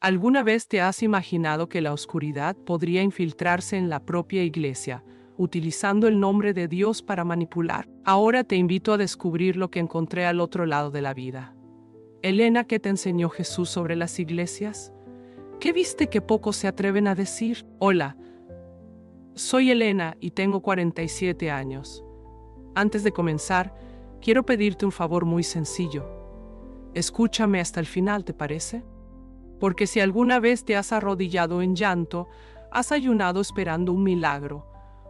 ¿Alguna vez te has imaginado que la oscuridad podría infiltrarse en la propia iglesia, utilizando el nombre de Dios para manipular? Ahora te invito a descubrir lo que encontré al otro lado de la vida. Elena, ¿qué te enseñó Jesús sobre las iglesias? ¿Qué viste que pocos se atreven a decir? Hola, soy Elena y tengo 47 años. Antes de comenzar, quiero pedirte un favor muy sencillo. Escúchame hasta el final, ¿te parece? Porque si alguna vez te has arrodillado en llanto, has ayunado esperando un milagro,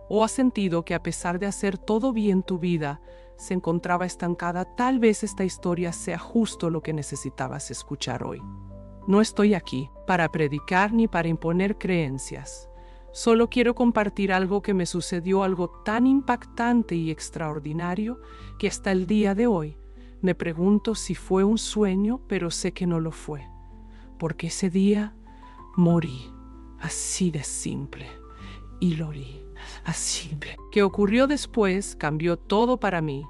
o has sentido que a pesar de hacer todo bien tu vida, se encontraba estancada, tal vez esta historia sea justo lo que necesitabas escuchar hoy. No estoy aquí para predicar ni para imponer creencias. Solo quiero compartir algo que me sucedió, algo tan impactante y extraordinario que hasta el día de hoy me pregunto si fue un sueño, pero sé que no lo fue. Porque ese día morí, así de simple, y lo vi, así simple. ¿Qué ocurrió después? Cambió todo para mí.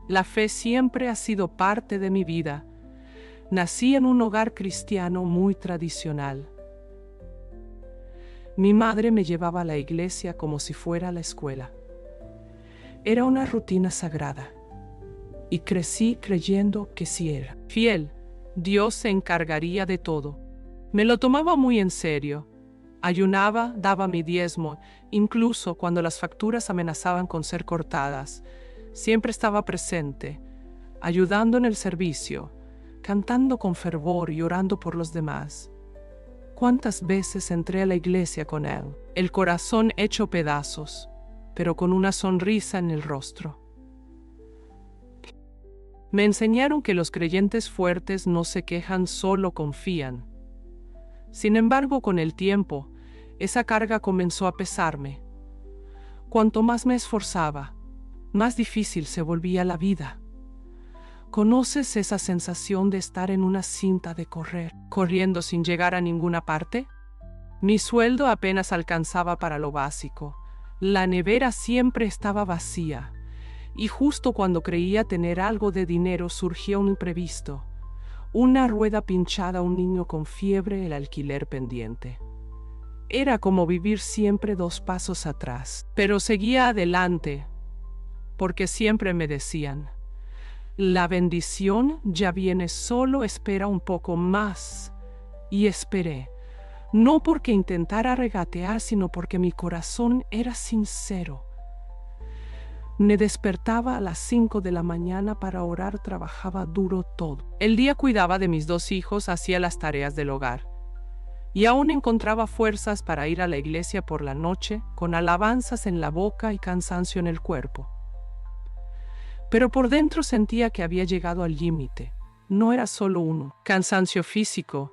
La fe siempre ha sido parte de mi vida. Nací en un hogar cristiano muy tradicional. Mi madre me llevaba a la iglesia como si fuera a la escuela. Era una rutina sagrada, y crecí creyendo que si era fiel, Dios se encargaría de todo. Me lo tomaba muy en serio. Ayunaba, daba mi diezmo, incluso cuando las facturas amenazaban con ser cortadas. Siempre estaba presente, ayudando en el servicio, cantando con fervor y orando por los demás. ¿Cuántas veces entré a la iglesia con él, el corazón hecho pedazos, pero con una sonrisa en el rostro? Me enseñaron que los creyentes fuertes no se quejan, solo confían. Sin embargo, con el tiempo, esa carga comenzó a pesarme. Cuanto más me esforzaba, más difícil se volvía la vida. ¿Conoces esa sensación de estar en una cinta de correr, corriendo sin llegar a ninguna parte? Mi sueldo apenas alcanzaba para lo básico. La nevera siempre estaba vacía. Y justo cuando creía tener algo de dinero surgió un imprevisto. Una rueda pinchada, un niño con fiebre, el alquiler pendiente. Era como vivir siempre 2 pasos atrás. Pero seguía adelante, porque siempre me decían: la bendición ya viene, solo espera un poco más. Y esperé, no porque intentara regatear, sino porque mi corazón era sincero. Me despertaba a las 5 de la mañana para orar, trabajaba duro todo el día, cuidaba de mis 2 hijos, hacía las tareas del hogar. Y aún encontraba fuerzas para ir a la iglesia por la noche, con alabanzas en la boca y cansancio en el cuerpo. Pero por dentro sentía que había llegado al límite. No era solo un cansancio físico,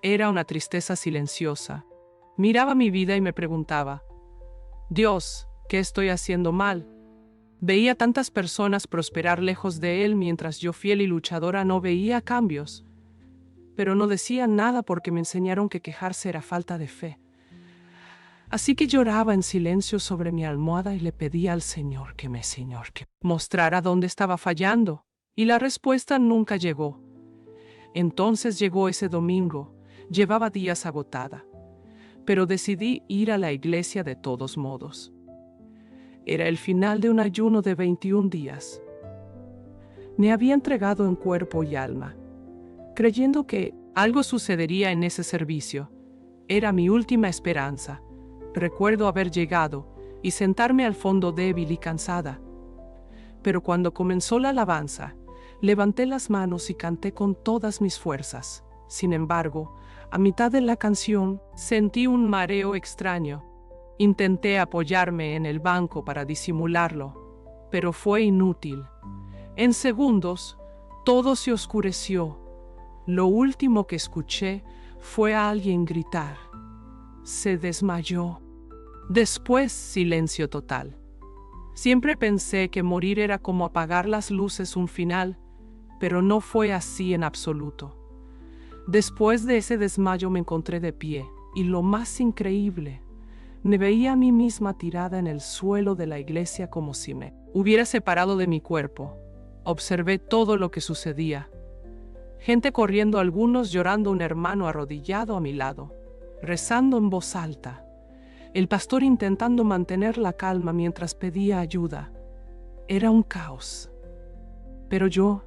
era una tristeza silenciosa. Miraba mi vida y me preguntaba: Dios, ¿qué estoy haciendo mal? Veía tantas personas prosperar lejos de Él, mientras yo, fiel y luchadora, no veía cambios. Pero no decía nada porque me enseñaron que quejarse era falta de fe. Así que lloraba en silencio sobre mi almohada y le pedía al Señor que me mostrara dónde estaba fallando. Y la respuesta nunca llegó. Entonces llegó ese domingo. Llevaba días agotada, pero decidí ir a la iglesia de todos modos. Era el final de un ayuno de 21 días. Me había entregado en cuerpo y alma, creyendo que algo sucedería en ese servicio. Era mi última esperanza. Recuerdo haber llegado y sentarme al fondo, débil y cansada. Pero cuando comenzó la alabanza, levanté las manos y canté con todas mis fuerzas. Sin embargo, a mitad de la canción, sentí un mareo extraño. Intenté apoyarme en el banco para disimularlo, pero fue inútil. En segundos, todo se oscureció. Lo último que escuché fue a alguien gritar. Se desmayó. Después, silencio total. Siempre pensé que morir era como apagar las luces, un final, pero no fue así en absoluto. Después de ese desmayo me encontré de pie, y lo más increíble, me veía a mí misma tirada en el suelo de la iglesia como si me hubiera separado de mi cuerpo. Observé todo lo que sucedía. Gente corriendo, algunos llorando, un hermano arrodillado a mi lado, rezando en voz alta. El pastor intentando mantener la calma mientras pedía ayuda. Era un caos. Pero yo,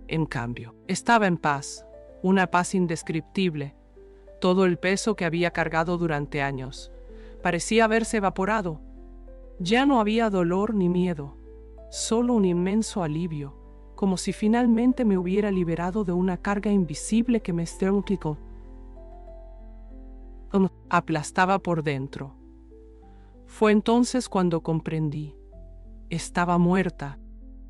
en cambio, estaba en paz, una paz indescriptible. Todo el peso que había cargado durante años parecía haberse evaporado. Ya no había dolor ni miedo, solo un inmenso alivio, como si finalmente me hubiera liberado de una carga invisible que me aplastaba por dentro. Fue entonces cuando comprendí. Estaba muerta,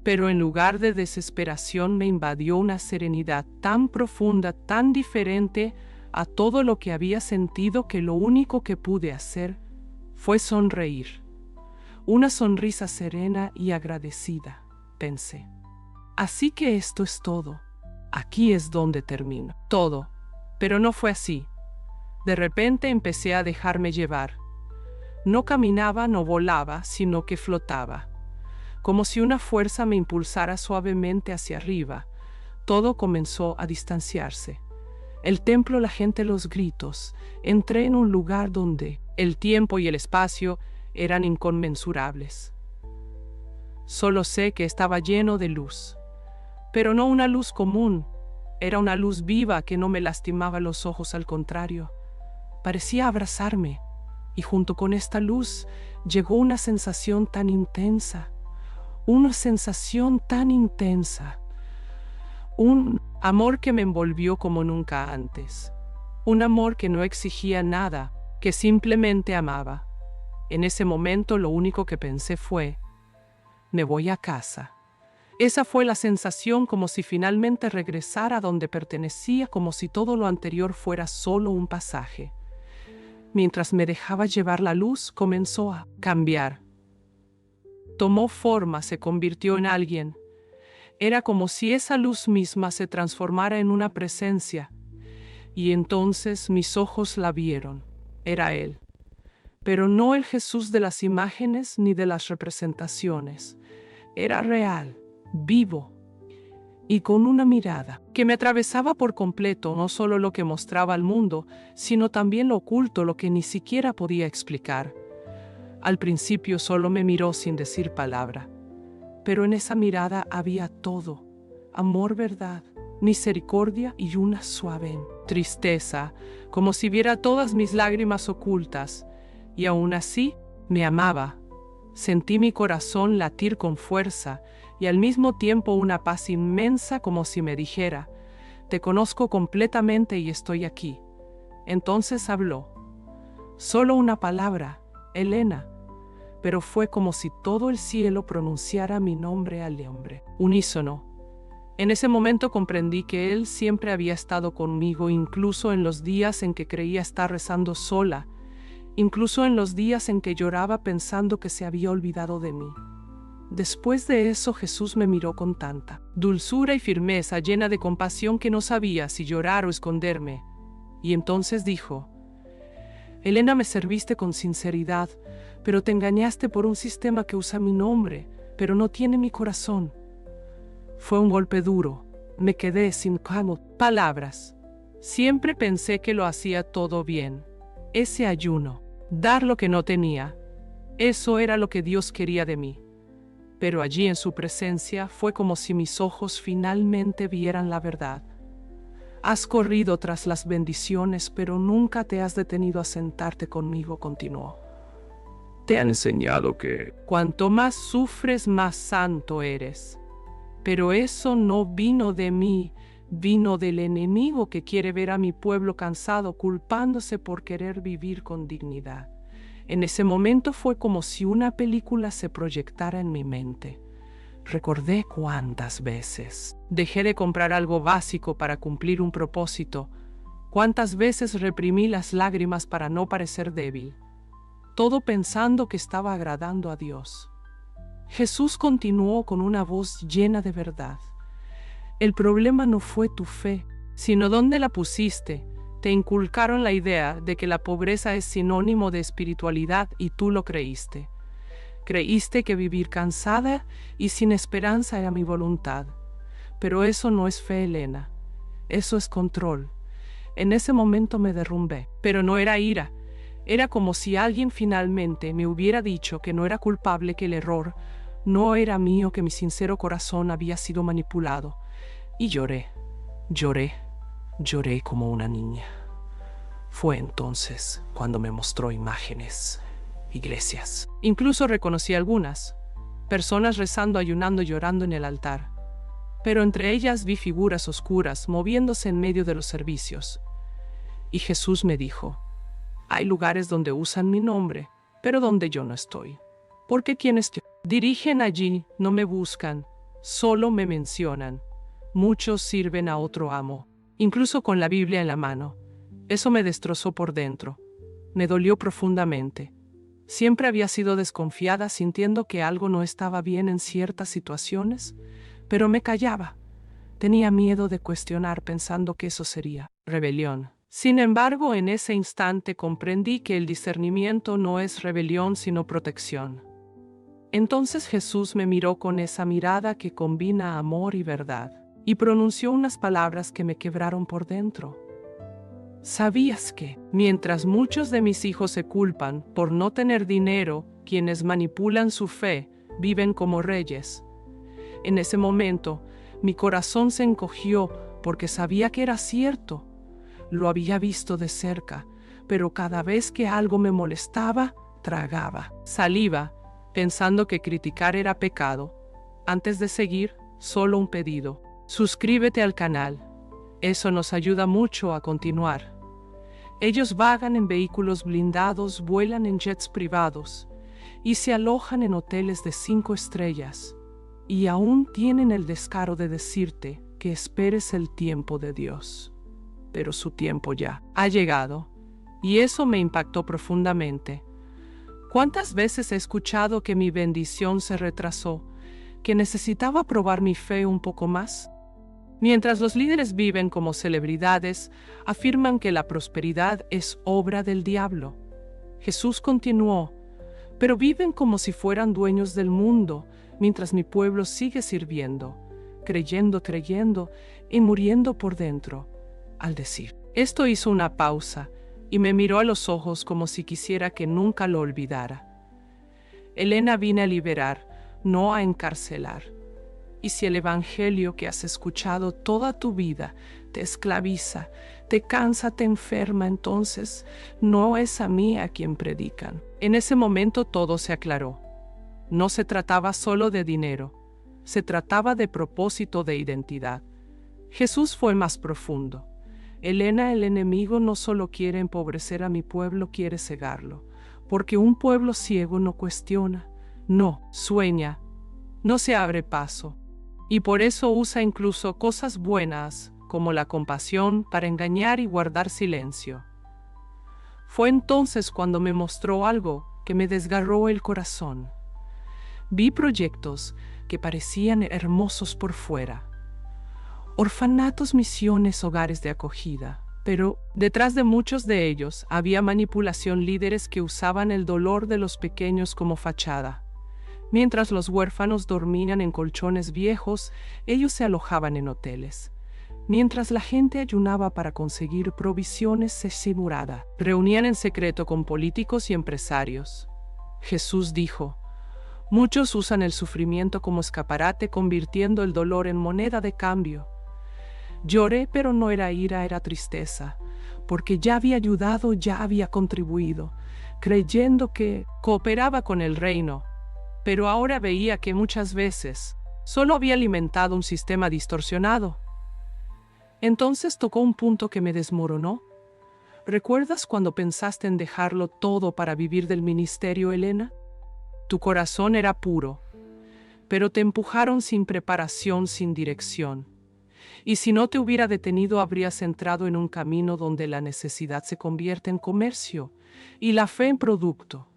pero en lugar de desesperación me invadió una serenidad tan profunda, tan diferente a todo lo que había sentido, que lo único que pude hacer fue sonreír. Una sonrisa serena y agradecida, pensé. Así que esto es todo. Aquí es donde termino. Todo. Pero no fue así. De repente empecé a dejarme llevar. No caminaba, no volaba, sino que flotaba. Como si una fuerza me impulsara suavemente hacia arriba. Todo comenzó a distanciarse. El templo, la gente, los gritos. Entré en un lugar donde el tiempo y el espacio eran inconmensurables. Solo sé que estaba lleno de luz. Pero no una luz común. Era una luz viva que no me lastimaba los ojos, al contrario. Parecía abrazarme. Y junto con esta luz llegó una sensación tan intensa. Una sensación tan intensa. Un amor que me envolvió como nunca antes. Un amor que no exigía nada, que simplemente amaba. En ese momento lo único que pensé fue: me voy a casa. Esa fue la sensación, como si finalmente regresara a donde pertenecía, como si todo lo anterior fuera solo un pasaje. Mientras me dejaba llevar, la luz comenzó a cambiar. Tomó forma, se convirtió en alguien. Era como si esa luz misma se transformara en una presencia. Y entonces mis ojos la vieron. Era Él. Pero no el Jesús de las imágenes ni de las representaciones. Era real, vivo, y con una mirada que me atravesaba por completo, no solo lo que mostraba al mundo, sino también lo oculto, lo que ni siquiera podía explicar. Al principio solo me miró sin decir palabra, pero en esa mirada había todo: amor, verdad, misericordia y una suave tristeza, como si viera todas mis lágrimas ocultas, y aún así me amaba. Sentí mi corazón latir con fuerza y al mismo tiempo una paz inmensa, como si me dijera: te conozco completamente y estoy aquí. Entonces habló. Solo una palabra: Elena. Pero fue como si todo el cielo pronunciara mi nombre al hombre. Unísono. En ese momento comprendí que Él siempre había estado conmigo, incluso en los días en que creía estar rezando sola, incluso en los días en que lloraba pensando que se había olvidado de mí. Después de eso, Jesús me miró con tanta dulzura y firmeza, llena de compasión, que no sabía si llorar o esconderme. Y entonces dijo: Elena, me serviste con sinceridad, pero te engañaste por un sistema que usa mi nombre, pero no tiene mi corazón. Fue un golpe duro. Me quedé sin palabras. Siempre pensé que lo hacía todo bien. Ese ayuno, dar lo que no tenía, eso era lo que Dios quería de mí. Pero allí, en su presencia, fue como si mis ojos finalmente vieran la verdad. Has corrido tras las bendiciones, pero nunca te has detenido a sentarte conmigo, continuó. Te han enseñado que cuanto más sufres, más santo eres. Pero eso no vino de mí, vino del enemigo, que quiere ver a mi pueblo cansado, culpándose por querer vivir con dignidad. En ese momento fue como si una película se proyectara en mi mente. Recordé cuántas veces dejé de comprar algo básico para cumplir un propósito, cuántas veces reprimí las lágrimas para no parecer débil, todo pensando que estaba agradando a Dios. Jesús continuó con una voz llena de verdad. El problema no fue tu fe, sino dónde la pusiste. Te inculcaron la idea de que la pobreza es sinónimo de espiritualidad y tú lo creíste. Creíste que vivir cansada y sin esperanza era mi voluntad. Pero eso no es fe, Elena. Eso es control. En ese momento me derrumbé, pero no era ira. Era como si alguien finalmente me hubiera dicho que no era culpable, que el error no era mío, que mi sincero corazón había sido manipulado. Y lloré, lloré, lloré como una niña. Fue entonces cuando me mostró imágenes, iglesias. Incluso reconocí algunas, personas rezando, ayunando, llorando en el altar. Pero entre ellas vi figuras oscuras moviéndose en medio de los servicios. Y Jesús me dijo: hay lugares donde usan mi nombre, pero donde yo no estoy. Porque quienes te dirigen allí no me buscan, solo me mencionan. Muchos sirven a otro amo, incluso con la Biblia en la mano. Eso me destrozó por dentro. Me dolió profundamente. Siempre había sido desconfiada, sintiendo que algo no estaba bien en ciertas situaciones, pero me callaba. Tenía miedo de cuestionar, pensando que eso sería rebelión. Sin embargo, en ese instante comprendí que el discernimiento no es rebelión, sino protección. Entonces Jesús me miró con esa mirada que combina amor y verdad, y pronunció unas palabras que me quebraron por dentro. ¿Sabías que, mientras muchos de mis hijos se culpan por no tener dinero, quienes manipulan su fe viven como reyes? En ese momento, mi corazón se encogió porque sabía que era cierto. Lo había visto de cerca, pero cada vez que algo me molestaba, tragaba saliva, pensando que criticar era pecado. Antes de seguir, solo un pedido: suscríbete al canal. Eso nos ayuda mucho a continuar. Ellos vagan en vehículos blindados, vuelan en jets privados y se alojan en hoteles de 5 estrellas. Y aún tienen el descaro de decirte que esperes el tiempo de Dios. Pero su tiempo ya ha llegado, y eso me impactó profundamente. ¿Cuántas veces he escuchado que mi bendición se retrasó, que necesitaba probar mi fe un poco más? Mientras los líderes viven como celebridades, afirman que la prosperidad es obra del diablo. Jesús continuó: pero viven como si fueran dueños del mundo, mientras mi pueblo sigue sirviendo, creyendo y muriendo por dentro. Al decir esto, hizo una pausa y me miró a los ojos como si quisiera que nunca lo olvidara. Elena, vine a liberar, no a encarcelar. Y si el evangelio que has escuchado toda tu vida te esclaviza, te cansa, te enferma, entonces no es a mí a quien predican. En ese momento todo se aclaró. No se trataba solo de dinero, se trataba de propósito, de identidad. Jesús fue más profundo. Elena, el enemigo no solo quiere empobrecer a mi pueblo, quiere cegarlo, porque un pueblo ciego no cuestiona, no sueña, no se abre paso, y por eso usa incluso cosas buenas, como la compasión, para engañar y guardar silencio. Fue entonces cuando me mostró algo que me desgarró el corazón. Vi proyectos que parecían hermosos por fuera. Orfanatos, misiones, hogares de acogida. Pero detrás de muchos de ellos había manipulación, líderes que usaban el dolor de los pequeños como fachada. Mientras los huérfanos dormían en colchones viejos, ellos se alojaban en hoteles. Mientras la gente ayunaba para conseguir provisiones, se simulaba. Reunían en secreto con políticos y empresarios. Jesús dijo: muchos usan el sufrimiento como escaparate, convirtiendo el dolor en moneda de cambio. Lloré, pero no era ira, era tristeza, porque ya había ayudado, ya había contribuido, creyendo que cooperaba con el reino. Pero ahora veía que muchas veces solo había alimentado un sistema distorsionado. Entonces tocó un punto que me desmoronó. ¿Recuerdas cuando pensaste en dejarlo todo para vivir del ministerio, Elena? Tu corazón era puro, pero te empujaron sin preparación, sin dirección. Y si no te hubiera detenido, habrías entrado en un camino donde la necesidad se convierte en comercio y la fe en producto.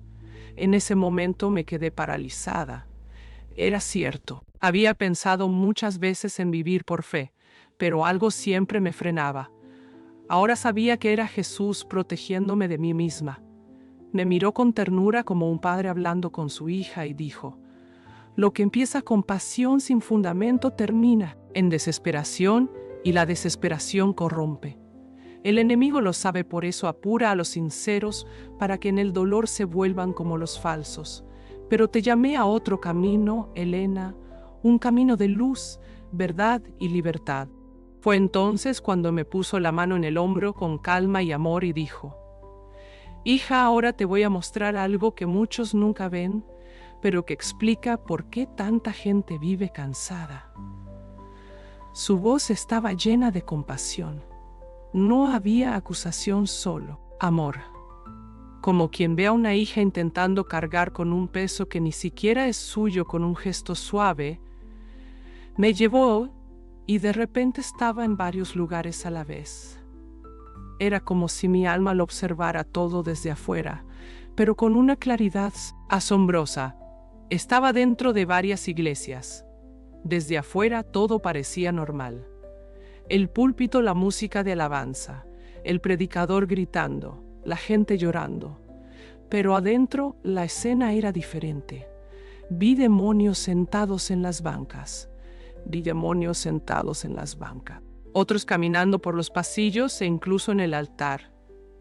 En ese momento me quedé paralizada. Era cierto, había pensado muchas veces en vivir por fe, pero algo siempre me frenaba. Ahora sabía que era Jesús protegiéndome de mí misma. Me miró con ternura, como un padre hablando con su hija, y dijo: lo que empieza con pasión sin fundamento termina en desesperación y la desesperación corrompe. El enemigo lo sabe, por eso apura a los sinceros para que en el dolor se vuelvan como los falsos. Pero te llamé a otro camino, Elena, un camino de luz, verdad y libertad. Fue entonces cuando me puso la mano en el hombro con calma y amor y dijo: Hija, ahora te voy a mostrar algo que muchos nunca ven, pero que explica por qué tanta gente vive cansada. Su voz estaba llena de compasión. No había acusación, solo amor. Como quien ve a una hija intentando cargar con un peso que ni siquiera es suyo. Con un gesto suave, me llevó y de repente estaba en varios lugares a la vez. Era como si mi alma lo observara todo desde afuera, pero con una claridad asombrosa. Estaba dentro de varias iglesias. Desde afuera todo parecía normal. El púlpito, la música de alabanza, el predicador gritando, la gente llorando. Pero adentro la escena era diferente. Vi demonios sentados en las bancas. Otros caminando por los pasillos e incluso en el altar.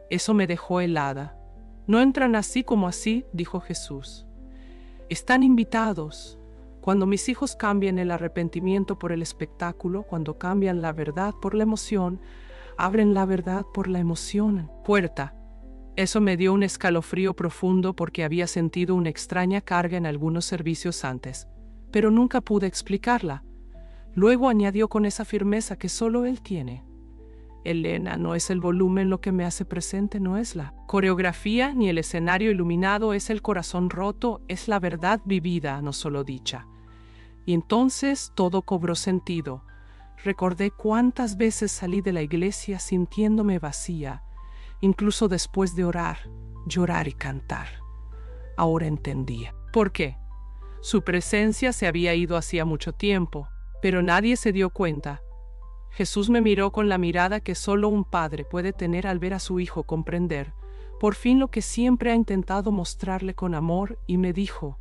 Eso me dejó helada. No entran así como así, dijo Jesús. Están invitados. Cuando mis hijos cambian el arrepentimiento por el espectáculo, cuando cambian la verdad por la emoción, abren la verdad por la emoción. Puerta. Eso me dio un escalofrío profundo porque había sentido una extraña carga en algunos servicios antes, pero nunca pude explicarla. Luego añadió con esa firmeza que solo él tiene: Elena, no es el volumen lo que me hace presente, no es la coreografía ni el escenario iluminado, es el corazón roto, es la verdad vivida, no solo dicha. Y entonces todo cobró sentido. Recordé cuántas veces salí de la iglesia sintiéndome vacía, incluso después de orar, llorar y cantar. Ahora entendía. ¿Por qué? Su presencia se había ido hacía mucho tiempo, pero nadie se dio cuenta. Jesús me miró con la mirada que solo un padre puede tener al ver a su hijo comprender, por fin, lo que siempre ha intentado mostrarle con amor, y me dijo,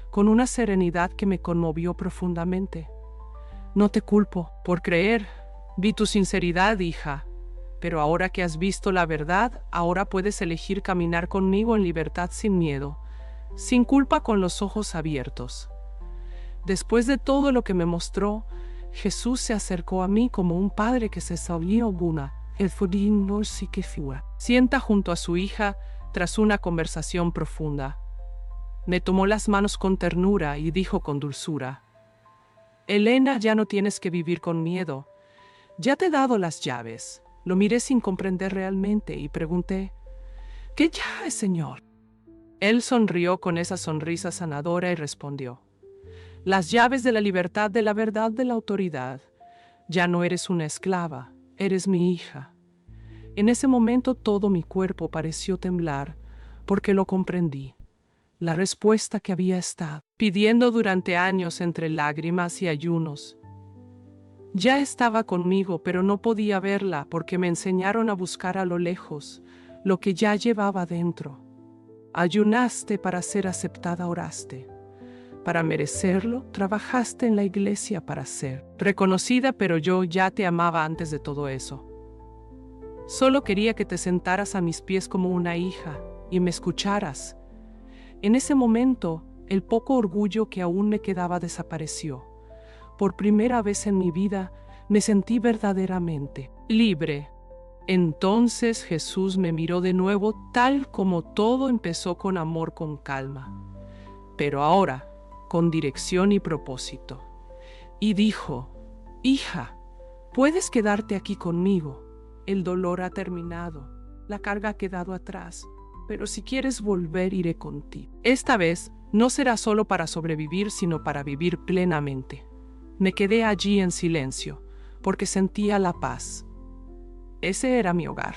con una serenidad que me conmovió profundamente: No te culpo por creer. Vi tu sinceridad, hija. Pero ahora que has visto la verdad, ahora puedes elegir caminar conmigo en libertad, sin miedo, sin culpa, con los ojos abiertos. Después de todo lo que me mostró, Jesús se acercó a mí como un padre que se salió una. Sienta junto a su hija tras una conversación profunda. Me tomó las manos con ternura y dijo con dulzura: Elena, ya no tienes que vivir con miedo. Ya te he dado las llaves. Lo miré sin comprender realmente y pregunté: ¿Qué llaves, Señor? Él sonrió con esa sonrisa sanadora y respondió: Las llaves de la libertad, de la verdad, de la autoridad. Ya no eres una esclava, eres mi hija. En ese momento todo mi cuerpo pareció temblar, porque lo comprendí. La respuesta que había estado pidiendo durante años entre lágrimas y ayunos. Ya estaba conmigo, pero no podía verla porque me enseñaron a buscar a lo lejos lo que ya llevaba dentro. Ayunaste para ser aceptada, oraste. Para merecerlo, trabajaste en la iglesia para ser reconocida, pero yo ya te amaba antes de todo eso. Solo quería que te sentaras a mis pies como una hija y me escucharas. En ese momento, el poco orgullo que aún me quedaba desapareció. Por primera vez en mi vida, me sentí verdaderamente libre. Entonces Jesús me miró de nuevo, tal como todo empezó, con amor, con calma, pero ahora con dirección y propósito. Y dijo: Hija, puedes quedarte aquí conmigo. El dolor ha terminado, la carga ha quedado atrás, pero si quieres volver, iré contigo. Esta vez no será solo para sobrevivir, sino para vivir plenamente. Me quedé allí en silencio, porque sentía la paz. Ese era mi hogar.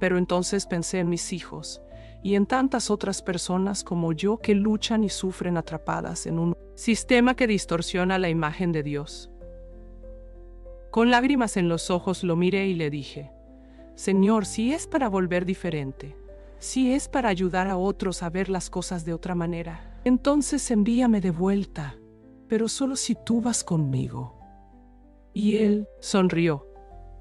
Pero entonces pensé en mis hijos y en tantas otras personas como yo que luchan y sufren atrapadas en un sistema que distorsiona la imagen de Dios. Con lágrimas en los ojos lo miré y le dije: Señor, si es para volver diferente, si es para ayudar a otros a ver las cosas de otra manera, entonces envíame de vuelta, pero solo si tú vas conmigo. Y él sonrió.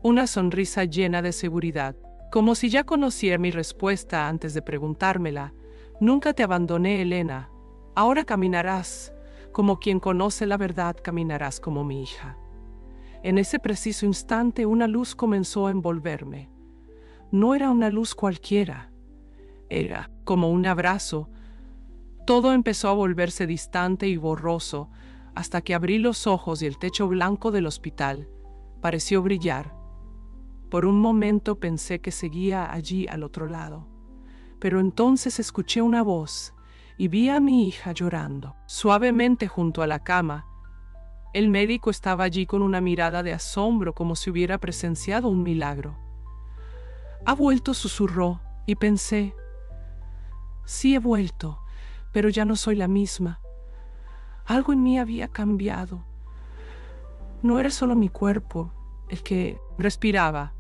una sonrisa llena de seguridad, como si ya conociera mi respuesta antes de preguntármela. Nunca te abandoné, Elena. Ahora caminarás como quien conoce la verdad, caminarás como mi hija. En ese preciso instante una luz comenzó a envolverme. No era una luz cualquiera, era como un abrazo. Todo empezó a volverse distante y borroso hasta que abrí los ojos y el techo blanco del hospital pareció brillar. Por un momento pensé que seguía allí al otro lado, pero entonces escuché una voz y vi a mi hija llorando suavemente junto a la cama. El médico estaba allí con una mirada de asombro, como si hubiera presenciado un milagro. «¿Ha vuelto?», susurró, y pensé, «Sí, he vuelto, pero ya no soy la misma. Algo en mí había cambiado. No era solo mi cuerpo el que respiraba,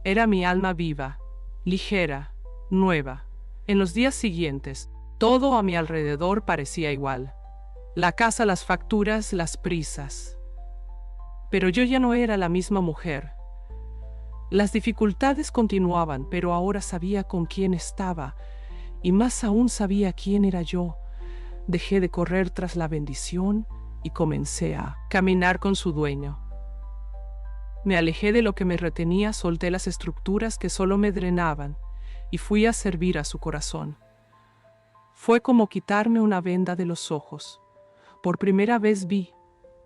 era mi alma viva, ligera, nueva». En los días siguientes, todo a mi alrededor parecía igual. La casa, las facturas, las prisas. Pero yo ya no era la misma mujer. Las dificultades continuaban, pero ahora sabía con quién estaba, y más aún sabía quién era yo. Dejé de correr tras la bendición y comencé a caminar con su dueño. Me alejé de lo que me retenía, solté las estructuras que solo me drenaban y fui a servir a su corazón. Fue como quitarme una venda de los ojos. Por primera vez vi,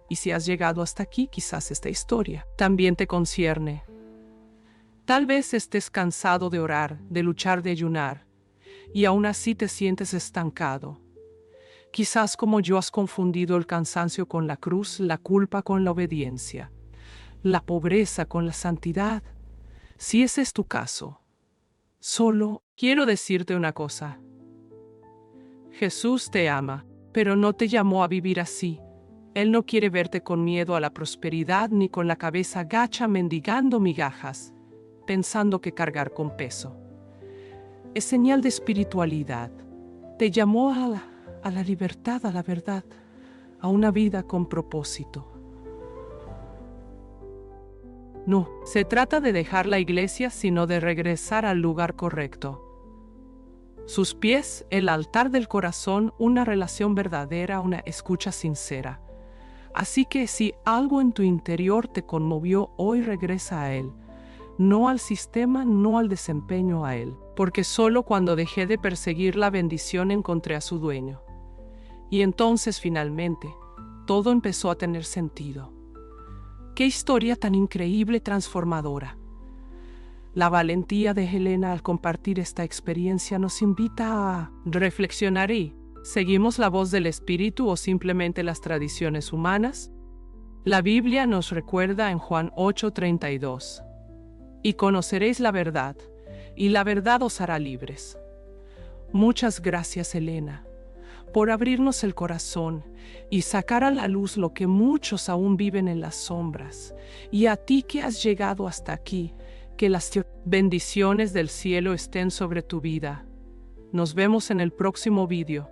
y si has llegado hasta aquí, quizás esta historia también te concierne. Tal vez estés cansado de orar, de luchar, de ayunar, y aún así te sientes estancado. Quizás como yo has confundido el cansancio con la cruz, la culpa con la obediencia, la pobreza con la santidad. Si ese es tu caso, solo quiero decirte una cosa. Jesús te ama, pero no te llamó a vivir así. Él no quiere verte con miedo a la prosperidad ni con la cabeza gacha mendigando migajas, pensando que cargar con peso es señal de espiritualidad. Te llamó a la libertad, a la verdad, a una vida con propósito. No se trata de dejar la iglesia, sino de regresar al lugar correcto. Sus pies, el altar del corazón, una relación verdadera, una escucha sincera. Así que si algo en tu interior te conmovió, hoy regresa a Él. No al sistema, no al desempeño, a Él. Porque solo cuando dejé de perseguir la bendición encontré a su dueño. Y entonces finalmente, todo empezó a tener sentido. ¡Qué historia tan increíble, transformadora! La valentía de Elena al compartir esta experiencia nos invita a reflexionar y ¿seguimos la voz del Espíritu o simplemente las tradiciones humanas? La Biblia nos recuerda en Juan 8:32, «Y conoceréis la verdad, y la verdad os hará libres». Muchas gracias, Elena, por abrirnos el corazón y sacar a la luz lo que muchos aún viven en las sombras. Y a ti que has llegado hasta aquí, que las bendiciones del cielo estén sobre tu vida. Nos vemos en el próximo vídeo.